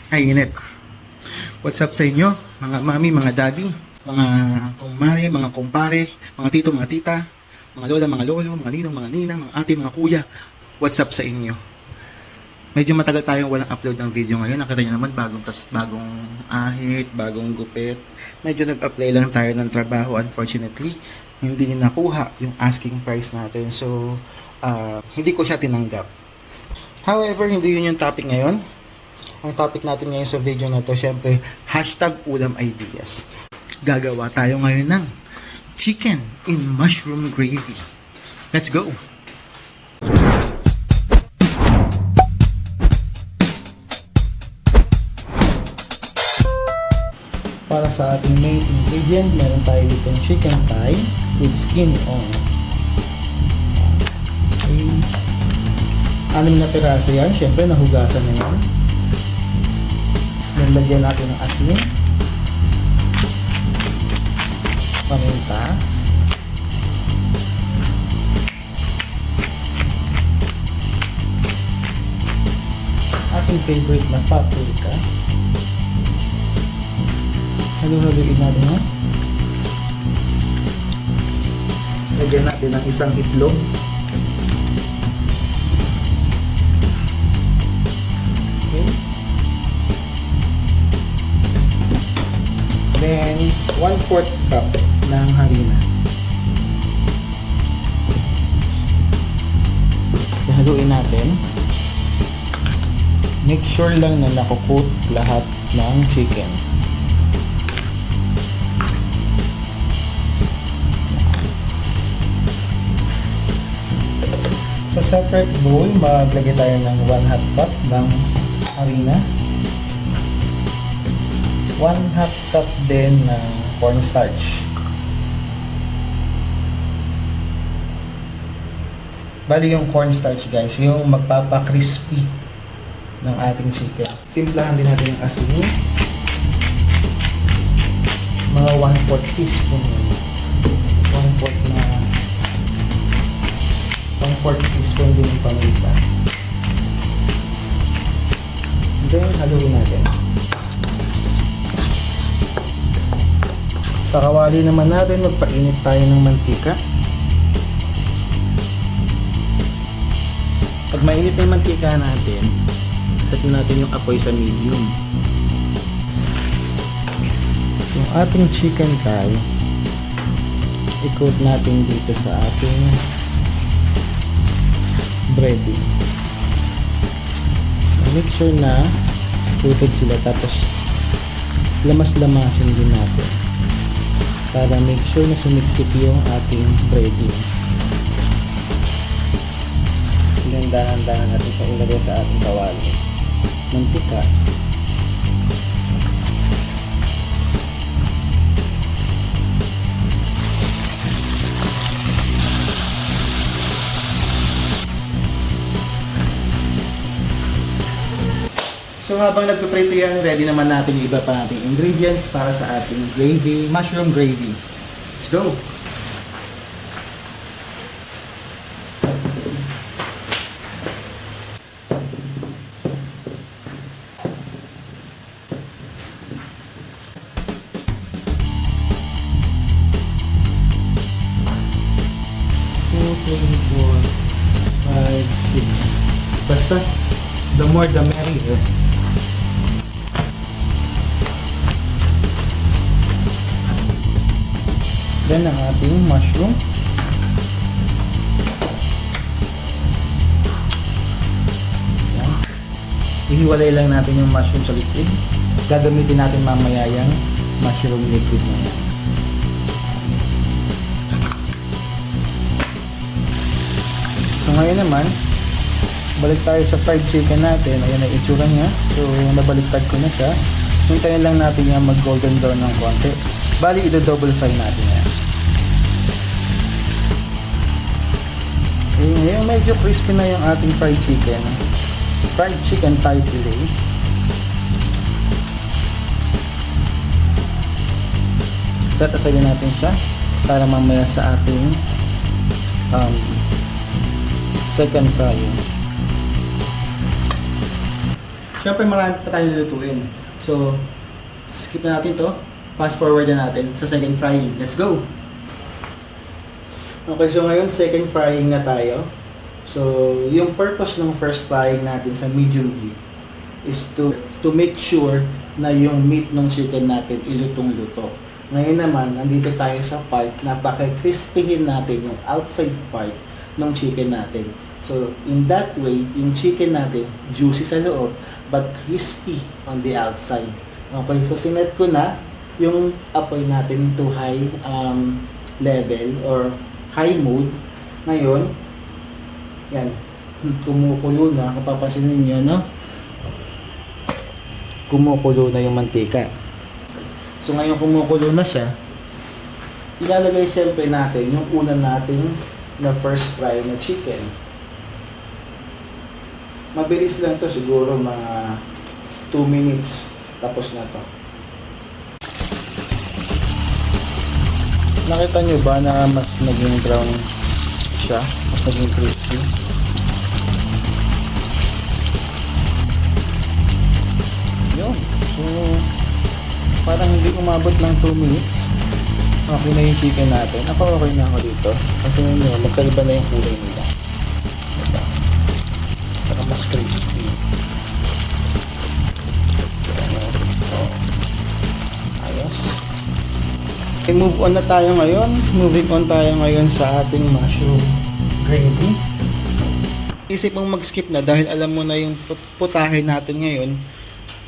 ay init. What's up sa inyo, mga mami, mga daddy, mga kumare, mga kumpare, mga tito, mga tita, mga lola, mga lolo, mga ninong, mga ninang, mga ate, mga kuya. What's up sa inyo? Medyo matagal tayong walang upload ng video ngayon. Nakita nyo naman, bagong ahit, bagong gupit. Medyo nag-apply lang tayo ng trabaho. Unfortunately, hindi nakuha yung asking price natin. So, hindi ko siya tinanggap. However, hindi yun yung topic ngayon. Ang topic natin ngayon sa video na to, syempre, hashtag ulam ideas. Gagawa tayo ngayon ng chicken in mushroom gravy. Let's go! Para sa ating main ingredient, meron tayo ditong chicken thigh with skin on. Okay. 6 na piraso yan. Siyempre, nahugasan na yan. Lagyan natin ng asin, paminta, ating favorite na paprika. Halu-haluin natin ha. Lagyan natin ng isang itlog. Okay. Then 1/4 cup ng harina. Haluin natin. Make sure lang na nakukut lahat ng chicken. Sa separate bowl, maglagay tayo ng 1/2 cup ng harina. 1/2 cup din ng cornstarch. Bali yung cornstarch guys, yung magpapa-crispy ng ating chicken. Timplahan din natin yung asin. Mga 1/4 teaspoon. 1/4 teaspoon din yung paminta. Then, haluin natin. Sa kawali naman natin, magpainit tayo ng mantika. Pag mainit na yung mantika natin, set natin yung apoy sa medium. Yung ating chicken thigh, i-coat natin dito sa ating breading. Make sure na coated sila, tapos lamas-lamasin din natin para make sure na sumiksik yung ating breading. Dahan-dahan natin siya ilagay sa ating kawali. Mantika. So habang nagpiprito yan, ready naman natin yung iba pa nating ingredients para sa ating gravy, mushroom gravy. Let's go! Basta, the more the merrier. Then ang ating mushroom. Yan. Ihiwalay lang natin yung mushroom sa liquid. Gagamitin natin mamaya yung mushroom liquid na yan. So ngayon naman, balik tayo sa fried chicken natin. Ayan ang itsura niya. So nabaliktad ko na siya. Hintayin lang natin yung mag golden brown ng konti. Bali, ito-double fry natin yan. Ngayon, medyo crispy na yung ating fried chicken. Fried chicken thigh fillet. Set aside natin siya para mamaya sa ating second frying. Siyempre marami pa tayong lulutuin. So, skip na natin to. Fast forward na natin sa second frying. Let's go! Okay, so ngayon second frying na tayo. So, yung purpose ng first frying natin sa medium heat is to make sure na yung meat ng chicken natin ilutong-luto. Ngayon naman, nandito tayo sa part na paki-crispyhin natin yung outside part ng chicken natin. So, in that way, yung chicken natin juicy sa loob but crispy on the outside. Okay, so sinet ko na yung apoy natin to high level or high mode. Ngayon, yan, kumukulo na. Kung papansinin niyo, no? Kumukulo na yung mantika. So ngayon kumukulo na siya, ilalagay syempre natin yung una nating na first fry na chicken. Mabilis lang to, siguro mga 2 minutes tapos na to. Nakita nyo ba na mas naging brown siya? Mas naging crispy? Yun. So, parang hindi umabot ng 2 minutes. Okay na yung chicken natin. Ako okay na ako dito. Kasi nyo, magkaiba na yung kulay nila. Diba? Saka mas crispy. Ayos. Okay, move on na tayo ngayon. Moving on tayo ngayon sa ating mushroom gravy. Isip mong mag-skip na dahil alam mo na yung putahe natin ngayon,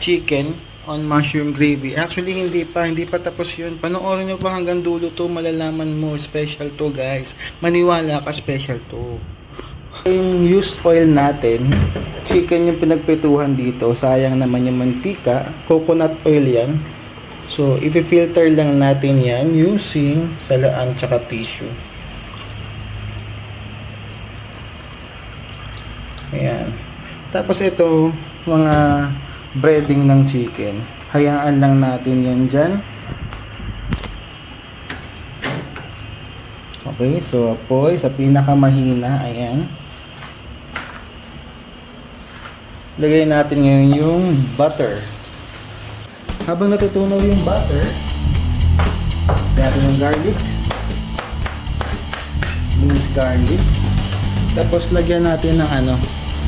chicken on mushroom gravy. Actually, hindi pa tapos yun. Panoorin nyo pa hanggang dulo to, malalaman mo, special to guys. Maniwala ka, special to. Yung used oil natin, chicken yung pinagprituhan dito. Sayang naman yung mantika. Coconut oil yan. So, i-filter lang natin yan using salaan tsaka tissue. Ayan. Tapos ito, mga breading ng chicken. Hayaan lang natin yan dyan. Okay, so apoy sa pinakamahina. Ayan. Lagay natin ngayon yung butter. Habang natutunaw yung butter, natin yung garlic. Minced garlic. Tapos lagyan natin ng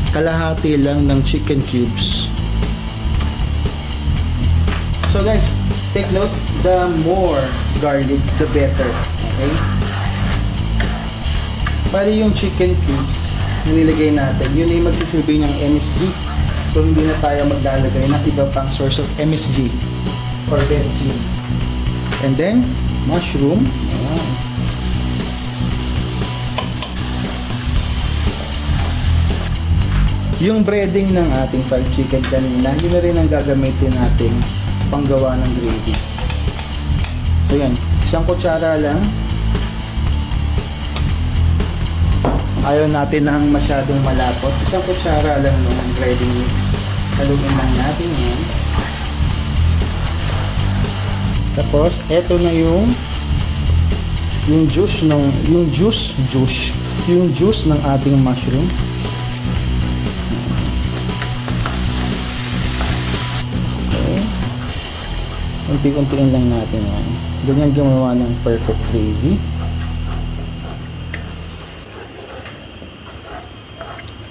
kalahati lang ng chicken cubes. So guys, take note, the more garlic, the better. Okay? Bali yung chicken cubes na nilagay natin, yun yung magsisilbi ng MSG. So hindi na tayo maglalagay ng iba pang source of MSG or veggie. And then, mushroom. Ayan. Yung breading ng ating fried chicken kanina, yun na rin ang gagamitin natin panggawa ng gravy. So yan, isang kutsara lang. Ayaw natin ng masyadong malapot. Isang kutsara lang ng breading mix. Haluin lang natin yan. Tapos, eto na yung juice ng ating mushroom. Unti-untiin lang natin yan. Ganyan gumawa ng perfect gravy.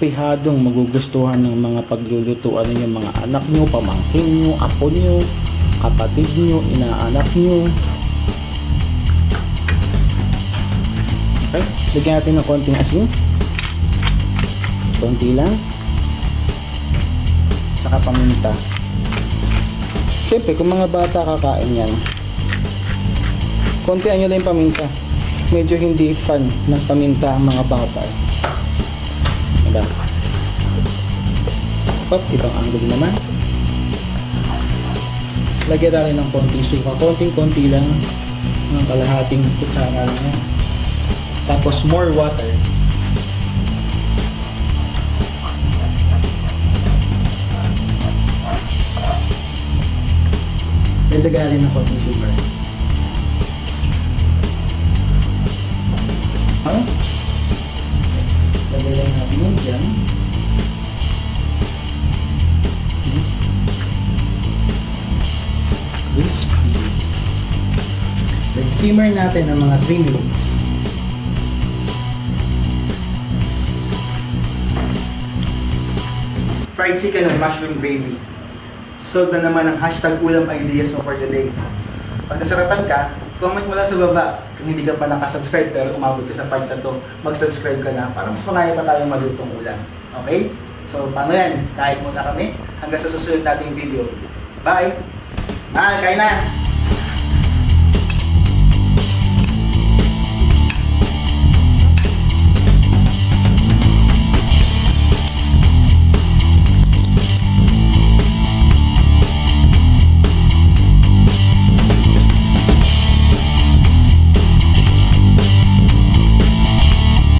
Pihadong magugustuhan ng mga paglulutuan ninyo, mga anak nyo, pamangkin nyo, apo nyo, kapatid nyo, inaanak nyo. Okay, lagyan natin ng konting asin. Konti lang. Saka paminta. Siyempre, kung mga bata kakain yan, kontian nyo lang yung paminta. Medyo hindi fan ng paminta ang mga bata. Diba? Ibang angle naman. Lagyan natin ng konting suka. Konting-konti lang. Ng kalahating kutsara lang yan. Tapos more water. Lagyan natin ng konting sugar. Lagay lang natin yun dyan. simmer natin ng mga 3 minutes. Fried chicken with mushroom gravy. Solve na naman ang hashtag ulam ideas mo for the day. Pag nasarapan ka, comment mo lang sa baba. Kung hindi ka pa nakasubscribe pero umabot ka sa part na to, mag-subscribe ka na para mas marami pa tayong malutong ulam. Okay? So, paano yan? Kain muna kami hanggang sa susunod nating video. Bye! Kain na!